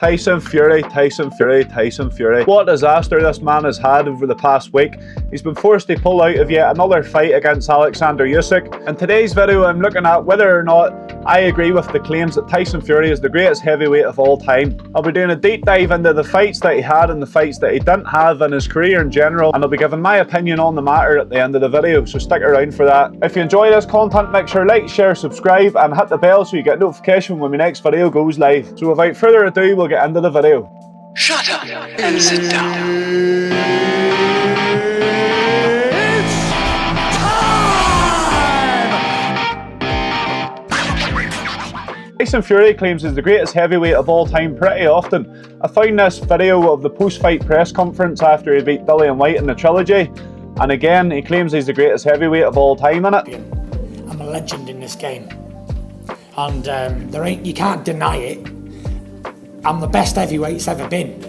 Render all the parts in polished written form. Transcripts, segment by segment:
Tyson Fury, Tyson Fury, Tyson Fury. What a disaster this man has had over the past week. He's been forced to pull out of yet another fight against Oleksandr Usyk. In today's video, I'm looking at whether or not I agree with the claims that Tyson Fury is the greatest heavyweight of all time. I'll be doing a deep dive into the fights that he had and the fights that he didn't have in his career in general, and I'll be giving my opinion on the matter at the end of the video, so stick around for that. If you enjoy this content, make sure like, share, subscribe and hit the bell so you get notification when my next video goes live. So without further ado, we'll get into the video. Shut up and sit down. It's time! Tyson Fury claims he's the greatest heavyweight of all time pretty often. I found this video of the post-fight press conference after he beat Dillian Whyte in the trilogy, and again he claims he's the greatest heavyweight of all time in it. I'm a legend in this game, and you can't deny it. I'm the best heavyweight's ever been.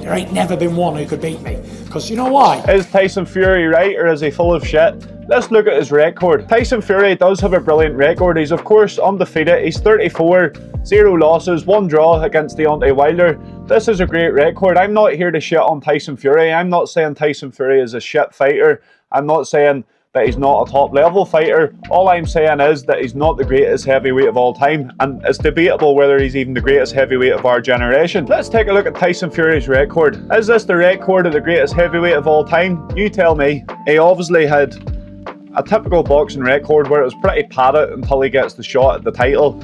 There ain't never been one who could beat me. Because you know why? Is Tyson Fury right, or is he full of shit? Let's look at his record. Tyson Fury does have a brilliant record. He's of course undefeated. He's 34, 0 losses, 1 draw against Deontay Wilder. This is a great record. I'm not here to shit on Tyson Fury. I'm not saying Tyson Fury is a shit fighter. I'm not saying that he's not a top level fighter. All I'm saying is that he's not the greatest heavyweight of all time, and it's debatable whether he's even the greatest heavyweight of our generation. Let's take a look at Tyson Fury's record. Is this the record of the greatest heavyweight of all time? You tell me. He obviously had a typical boxing record where it was pretty padded until he gets the shot at the title.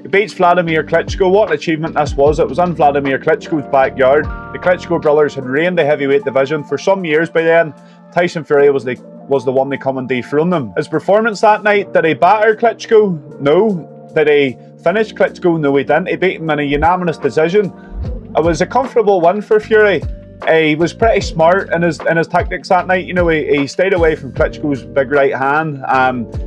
He beats Vladimir Klitschko. What an achievement this was. It was in Vladimir Klitschko's backyard. The Klitschko brothers had reigned the heavyweight division for some years by then. Tyson Fury was the one to come and dethrone them. His performance that night, did he batter Klitschko? No. Did he finish Klitschko? No, he didn't. He beat him in a unanimous decision. It was a comfortable win for Fury. He was pretty smart in his tactics that night. You know, he stayed away from Klitschko's big right hand.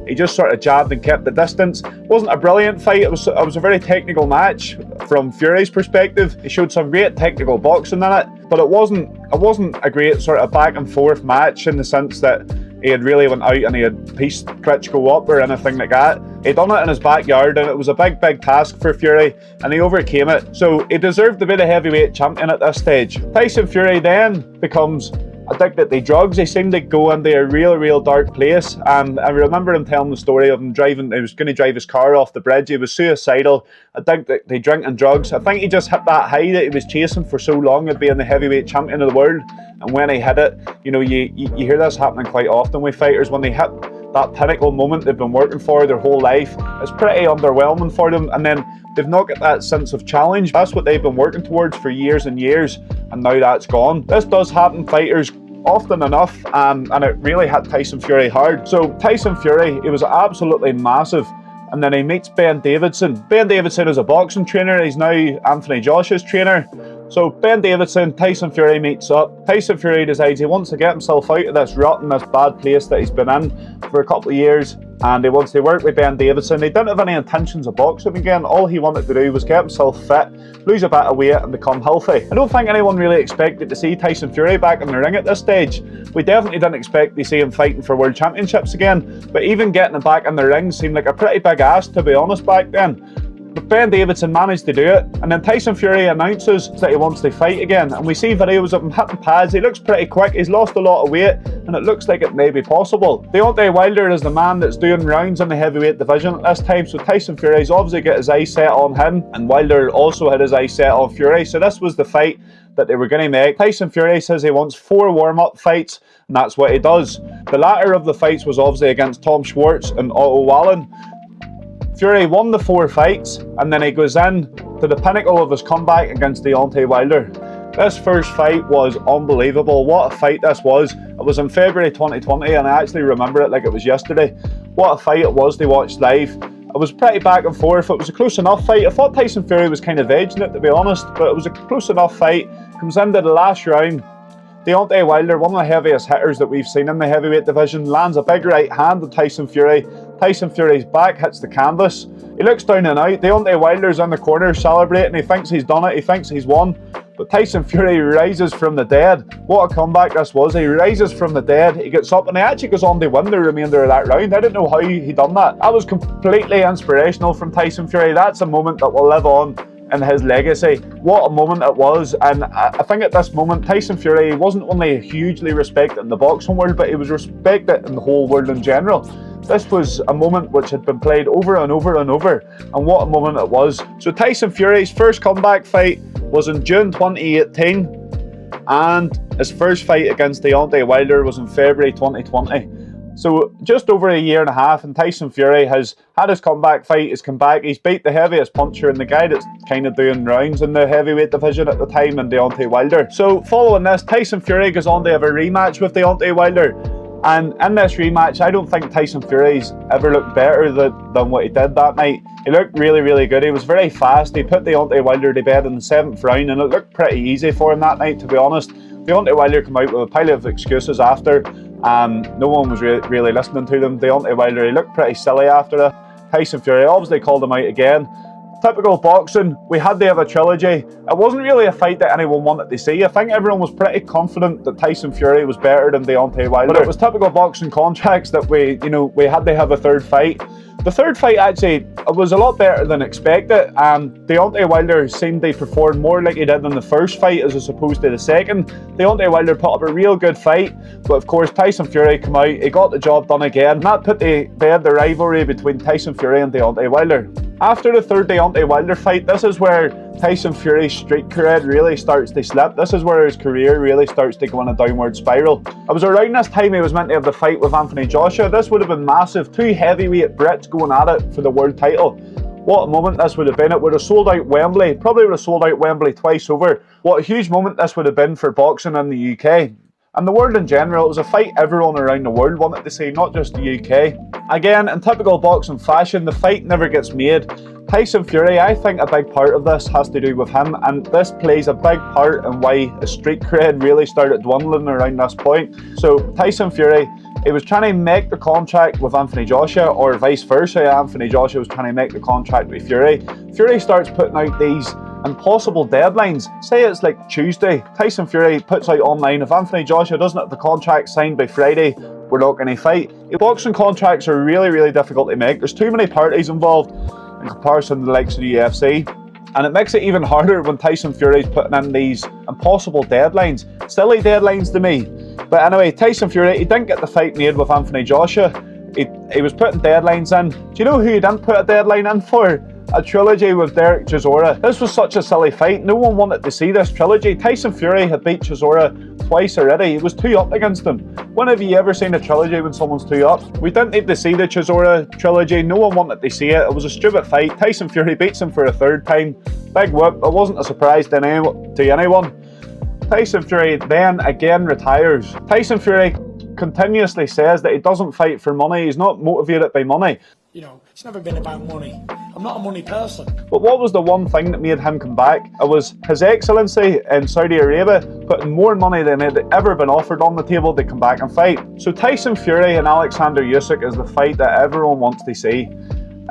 He just sort of jabbed and kept the distance. It wasn't a brilliant fight. It was a very technical match from Fury's perspective. He showed some great technical boxing in it, but it wasn't a great sort of back and forth match in the sense that he had really went out and he had pieced Klitschko up or anything like that. He done it in his backyard, and it was a big task for Fury, and he overcame it. So he deserved to be the heavyweight champion at this stage. Tyson Fury then becomes addicted to drugs. He seemed to go into a real dark place, and I remember him telling the story of him driving. He was going to drive his car off the bridge. He was suicidal, addicted to drink and drugs. I think he just hit that high that he was chasing for so long of being the heavyweight champion of the world, and when he hit it, you know, you hear this happening quite often with fighters. When they hit that pinnacle moment they've been working for their whole life, it's pretty underwhelming for them, and then they've not got that sense of challenge. That's what they've been working towards for years and years, and now that's gone. This does happen fighters often enough, and it really hit Tyson Fury hard. So Tyson Fury, he was absolutely massive, and then he meets Ben Davidson. Ben Davidson is a boxing trainer. He's now Anthony Joshua's trainer. So Ben Davidson, Tyson Fury meets up. Tyson Fury decides he wants to get himself out of this rut and this bad place that he's been in for a couple of years, and he wants to work with Ben Davidson. He didn't have any intentions of boxing again. All he wanted to do was get himself fit, lose a bit of weight and become healthy. I don't think anyone really expected to see Tyson Fury back in the ring at this stage. We definitely didn't expect to see him fighting for world championships again, but even getting him back in the ring seemed like a pretty big ask, to be honest, back then. But Ben Davidson managed to do it, and then Tyson Fury announces that he wants to fight again, and we see videos of him hitting pads. He looks pretty quick. He's lost a lot of weight, and it looks like it may be possible. Deontay Wilder is the man that's doing rounds in the heavyweight division at this time, so Tyson Fury's obviously got his eyes set on him, and Wilder also had his eyes set on Fury, so this was the fight that they were going to make. Tyson Fury says he wants 4 warm-up fights, and that's what he does. The latter of the fights was obviously against Tom Schwartz and Otto Wallen. Fury won the 4 fights, and then he goes in to the pinnacle of his comeback against Deontay Wilder. This first fight was unbelievable. What a fight this was. It was in February 2020, and I actually remember it like it was yesterday. What a fight it was to watch live. It was pretty back and forth. It was a close enough fight. I thought Tyson Fury was kind of edging it, to be honest, but it was a close enough fight. Comes into the last round. Deontay Wilder, one of the heaviest hitters that we've seen in the heavyweight division, lands a big right hand to Tyson Fury. Tyson Fury's back hits the canvas. He looks down and out. Deontay Wilder's in the corner celebrating. He thinks he's done it. He thinks he's won. But Tyson Fury rises from the dead. What a comeback this was. He rises from the dead. He gets up and he actually goes on to win the remainder of that round. I didn't know how he done that. That was completely inspirational from Tyson Fury. That's a moment that will live on in his legacy. What a moment it was, and I think at this moment Tyson Fury wasn't only hugely respected in the boxing world, but he was respected in the whole world in general. This was a moment which had been played over and over and over, and what a moment it was. So Tyson Fury's first comeback fight was in June 2018, and his first fight against Deontay Wilder was in February 2020. So just over a year and a half, and Tyson Fury has had his comeback fight. He's come back, he's beat the heaviest puncher and the guy that's kind of doing rounds in the heavyweight division at the time, in Deontay Wilder. So following this, Tyson Fury goes on to have a rematch with Deontay Wilder. And in this rematch, I don't think Tyson Fury's ever looked better than what he did that night. He looked really, really good. He was very fast. He put Deontay Wilder to bed in the 7th round, and it looked pretty easy for him that night, to be honest. Deontay Wilder came out with a pile of excuses after. No one was really listening to them. Deontay Wilder, he looked pretty silly after that. Tyson Fury obviously called him out again. Typical boxing, we had to have a trilogy. It wasn't really a fight that anyone wanted to see. I think everyone was pretty confident that Tyson Fury was better than Deontay Wilder. But it was typical boxing contracts that we had to have a third fight. The third fight actually was a lot better than expected, and Deontay Wilder seemed to perform more like he did in the first fight as opposed to the second. Deontay Wilder put up a real good fight, but of course Tyson Fury came out, he got the job done again, and that put to bed the rivalry between Tyson Fury and Deontay Wilder. After the third Deontay Wilder fight, this is where Tyson Fury's street cred really starts to slip. This is where his career really starts to go on a downward spiral. It was around this time he was meant to have the fight with Anthony Joshua. This would have been massive. 2 heavyweight Brits going at it for the world title. What a moment this would have been. It would have sold out Wembley. Probably would have sold out Wembley twice over. What a huge moment this would have been for boxing in the UK. And the world in general. It was a fight everyone around the world wanted to see, not just the UK. Again, in typical boxing fashion, the fight never gets made. Tyson Fury, I think a big part of this has to do with him, and this plays a big part in why his street cred really started dwindling around this point. So Tyson Fury, he was trying to make the contract with Anthony Joshua, or vice versa. Anthony Joshua was trying to make the contract with Fury. Fury starts putting out these impossible deadlines. Say it's like Tuesday, Tyson Fury puts out online, if Anthony Joshua doesn't have the contract signed by Friday, we're not going to fight. Boxing contracts are really, really difficult to make. There's too many parties involved in comparison to the likes of the UFC. And it makes it even harder when Tyson Fury's putting in these impossible deadlines. Silly deadlines to me. But anyway, Tyson Fury, he didn't get the fight made with Anthony Joshua. He was putting deadlines in. Do you know who he didn't put a deadline in for? A trilogy with Derek Chisora. This was such a silly fight. No one wanted to see this trilogy. Tyson Fury had beat Chisora twice already. He was 2 up against him. When have you ever seen a trilogy when someone's 2 up? We didn't need to see the Chisora trilogy. No one wanted to see it. It was a stupid fight. Tyson Fury beats him for a 3rd time. Big whoop. It wasn't a surprise to anyone. Tyson Fury then again retires. Tyson Fury continuously says that he doesn't fight for money. He's not motivated by money. You know, it's never been about money. I'm not a money person. But what was the one thing that made him come back? It was His Excellency in Saudi Arabia putting more money than had ever been offered on the table to come back and fight. So Tyson Fury and Oleksandr Usyk is the fight that everyone wants to see.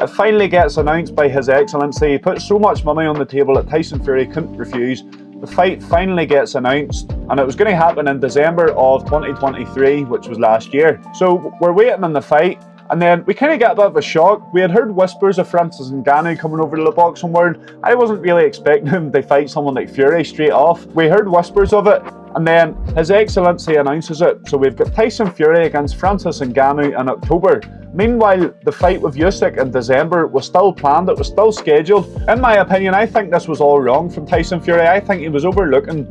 It finally gets announced by His Excellency. He put so much money on the table that Tyson Fury couldn't refuse. The fight finally gets announced, and it was going to happen in December of 2023, which was last year. So we're waiting on the fight. And then we kind of get a bit of a shock. We had heard whispers of Francis Ngannou coming over to the boxing world. I wasn't really expecting him to fight someone like Fury straight off. We heard whispers of it, and then His Excellency announces it. So we've got Tyson Fury against Francis Ngannou in October. Meanwhile, the fight with Usyk in December was still planned, it was still scheduled. In my opinion, I think this was all wrong from Tyson Fury. I think he was overlooking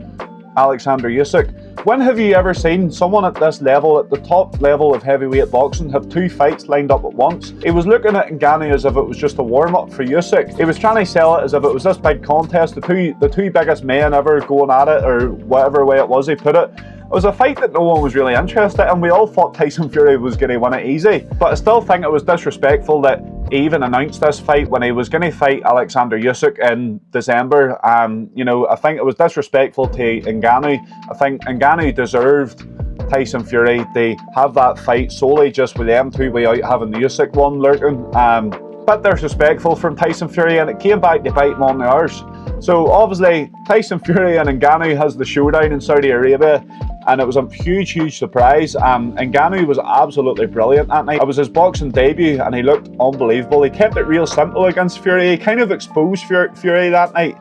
Oleksandr Usyk. When have you ever seen someone at this level, at the top level of heavyweight boxing, have 2 fights lined up at once? He was looking at Ngannou as if it was just a warm-up for Usyk. He was trying to sell it as if it was this big contest, the two biggest men ever going at it, or whatever way it was he put it. It was a fight that no one was really interested in. We all thought Tyson Fury was going to win it easy. But I still think it was disrespectful that he even announced this fight when he was going to fight Oleksandr Usyk in December. I think it was disrespectful to Ngannou. I think Ngannou deserved Tyson Fury to have that fight solely just with them 2 without having the Usyk one lurking. Bit disrespectful from Tyson Fury, and it came back to bite him on the arse. So obviously Tyson Fury and Ngannou has the showdown in Saudi Arabia, and it was a huge surprise. Ngannou was absolutely brilliant that night. It was his boxing debut and he looked unbelievable. He kept it real simple against Fury. He kind of exposed Fury that night.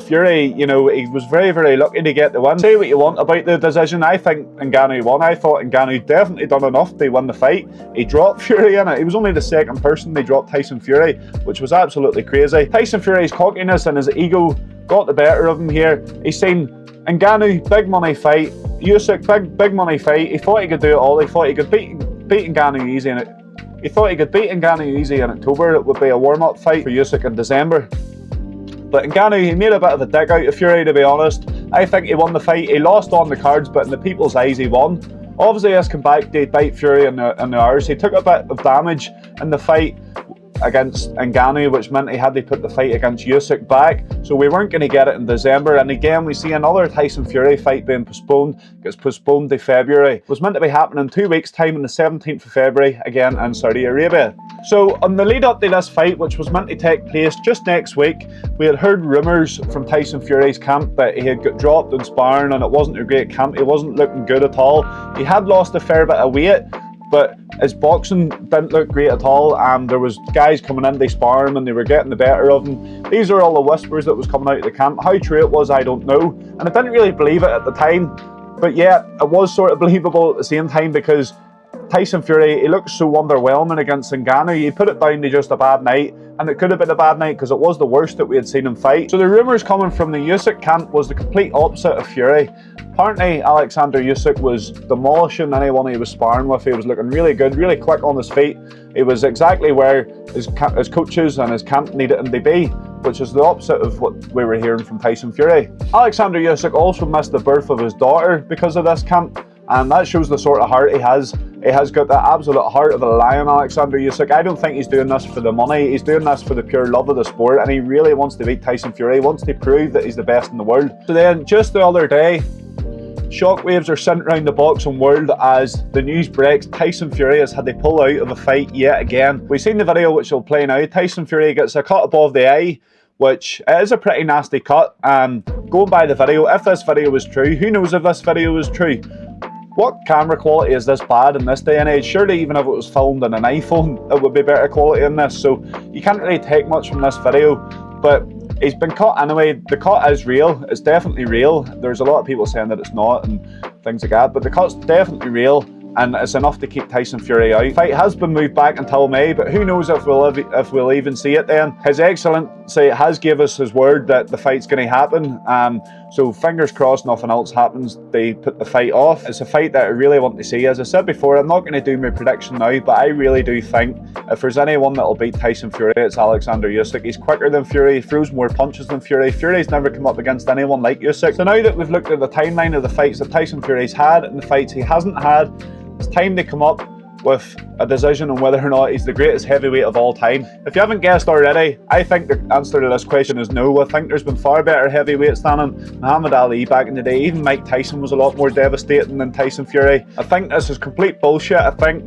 Fury, you know, he was very lucky to get the win. Say what you want about the decision, I think Ngannou won. I thought Ngannou definitely done enough to win the fight. He dropped Fury in it. He was only the second person they dropped Tyson Fury, which was absolutely crazy. Tyson Fury's cockiness and his ego got the better of him here. He's seen Ngannou, big money fight. Usyk, big money fight. He thought he could do it all. He thought he could beat Ngannou easy in it. He thought he could beat Ngannou easy in October. It would be a warm-up fight for Usyk in December. But Ngannou, he made a bit of a dig out of Fury, to be honest. I think he won the fight. He lost on the cards, but in the people's eyes, he won. Obviously, this came back to bite Fury in the hours. He took a bit of damage in the fight against Ngannou, which meant he had to put the fight against Usyk back. So we weren't going to get it in December. And again, we see another Tyson Fury fight being postponed. Gets postponed to February. It was meant to be happening in 2 weeks' time on the 17th of February, again in Saudi Arabia. So on the lead up to this fight, which was meant to take place just next week, we had heard rumours from Tyson Fury's camp that he had got dropped in sparring and it wasn't a great camp. He wasn't looking good at all. He had lost a fair bit of weight, but his boxing didn't look great at all, and there was guys coming in to spar him and they were getting the better of him. These are all the whispers that was coming out of the camp. How true it was, I don't know, and I didn't really believe it at the time, but yeah, it was sort of believable at the same time, because Tyson Fury, he looked so underwhelming against Ngannou. He put it down to just a bad night, and it could have been a bad night because it was the worst that we had seen him fight. So the rumours coming from the Usyk camp was the complete opposite of Fury. Apparently, Oleksandr Usyk was demolishing anyone he was sparring with. He was looking really good, really quick on his feet. He was exactly where his coaches and his camp needed him to be, which is the opposite of what we were hearing from Tyson Fury. Oleksandr Usyk also missed the birth of his daughter because of this camp, and that shows the sort of heart he has. He has got the absolute heart of a lion, Oleksandr Usyk. I don't think he's doing this for the money. He's doing this for the pure love of the sport, and he really wants to beat Tyson Fury. He wants to prove that he's the best in the world. So then, just the other day, shockwaves are sent around the boxing world as the news breaks Tyson Fury has had to pull out of a fight yet again. We've seen the video, which will play now. Tyson Fury gets a cut above the eye, which is a pretty nasty cut. Going by the video, if this video is true, who knows if this video is true? What camera quality is this bad in this day and age? Surely even if it was filmed on an iPhone, it would be better quality than this. So you can't really take much from this video, but he's been cut anyway. The cut is real. It's definitely real. There's a lot of people saying that it's not and things like that, but the cut's definitely real, and it's enough to keep Tyson Fury out. The fight has been moved back until May, but who knows if we'll even see it then. His Excellency has gave us his word that the fight's going to happen, so fingers crossed nothing else happens. They put the fight off. It's a fight that I really want to see. As I said before, I'm not going to do my prediction now, but I really do think if there's anyone that'll beat Tyson Fury, it's Oleksandr Usyk. He's quicker than Fury, he throws more punches than Fury. Fury's never come up against anyone like Usyk. So now that we've looked at the timeline of the fights that Tyson Fury's had and the fights he hasn't had, it's time to come up with a decision on whether or not he's the greatest heavyweight of all time. If you haven't guessed already, I think the answer to this question is no. I think there's been far better heavyweights than him. Muhammad Ali back in the day, even Mike Tyson was a lot more devastating than Tyson Fury. I think this is complete bullshit. I think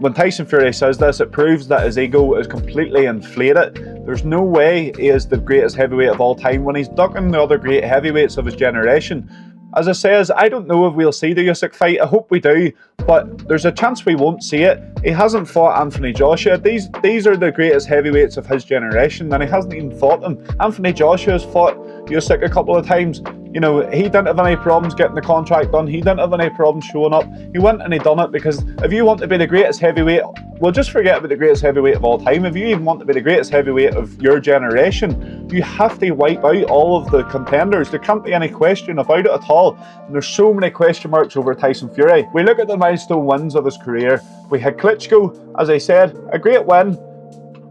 when Tyson Fury says this, it proves that his ego is completely inflated. There's no way he is the greatest heavyweight of all time when he's ducking the other great heavyweights of his generation. As I says, I don't know if we'll see the Usyk fight. I hope we do, but there's a chance we won't see it. He hasn't fought Anthony Joshua. These are the greatest heavyweights of his generation, and he hasn't even fought them. Anthony Joshua has fought Usyk a couple of times. You know, he didn't have any problems getting the contract done. He didn't have any problems showing up. He went and he done it, because if you want to be the greatest heavyweight, well, just forget about the greatest heavyweight of all time. If you even want to be the greatest heavyweight of your generation, you have to wipe out all of the contenders. There can't be any question about it at all. And there's so many question marks over Tyson Fury. We look at the milestone wins of his career. We had Klitschko, as I said, a great win.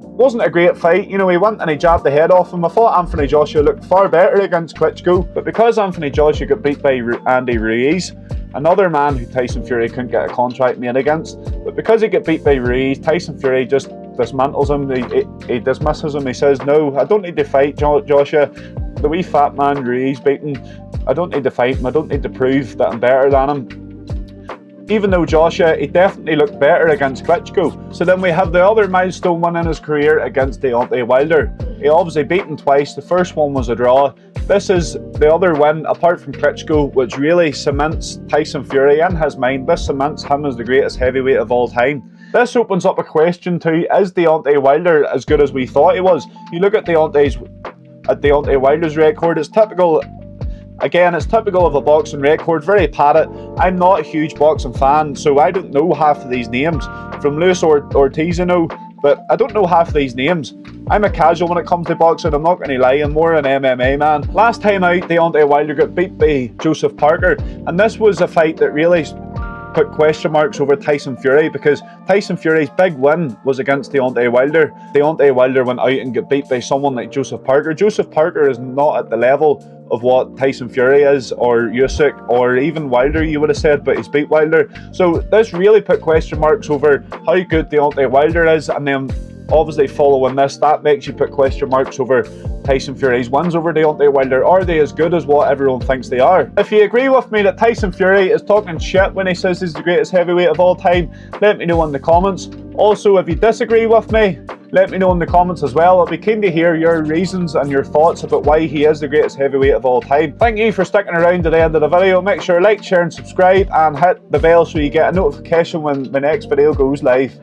Wasn't a great fight, you know, he went and he jabbed the head off him. I thought Anthony Joshua looked far better against Klitschko, but because Anthony Joshua got beat by Andy Ruiz, another man who Tyson Fury couldn't get a contract made against, but because he got beat by Ruiz, Tyson Fury just dismantles him, he dismisses him. He says, no, I don't need to fight Joshua, the wee fat man Ruiz beaten, I don't need to fight him, I don't need to prove that I'm better than him. Even though Joshua, he definitely looked better against Klitschko. So then we have the other milestone win in his career against Deontay Wilder. He obviously beat him twice. The first one was a draw. This is the other win, apart from Klitschko, which really cements Tyson Fury in his mind. This cements him as the greatest heavyweight of all time. This opens up a question too: is Deontay Wilder as good as we thought he was? You look at Deontay Wilder's record, it's typical. Again, it's typical of a boxing record, very padded. I'm not a huge boxing fan, so I don't know half of these names. From Luis Ortiz, I know, but I don't know half of these names. I'm a casual when it comes to boxing, I'm not going to lie, I'm more an MMA man. Last time out, Deontay Wilder got beat by Joseph Parker, and this was a fight that really put question marks over Tyson Fury, because Tyson Fury's big win was against Deontay Wilder. Deontay Wilder went out and got beat by someone like Joseph Parker. Joseph Parker is not at the level of what Tyson Fury is, or Usyk, or even Wilder, you would have said, but he's beat Wilder. So this really put question marks over how good Deontay Wilder is, and then obviously following this, that makes you put question marks over Tyson Fury's wins over Deontay Wilder. Are they as good as what everyone thinks they are? If you agree with me that Tyson Fury is talking shit when he says he's the greatest heavyweight of all time, let me know in the comments. Also, if you disagree with me, let me know in the comments as well. I'll be keen to hear your reasons and your thoughts about why he is the greatest heavyweight of all time. Thank you for sticking around to the end of the video. Make sure to like, share and subscribe, and hit the bell so you get a notification when the next video goes live.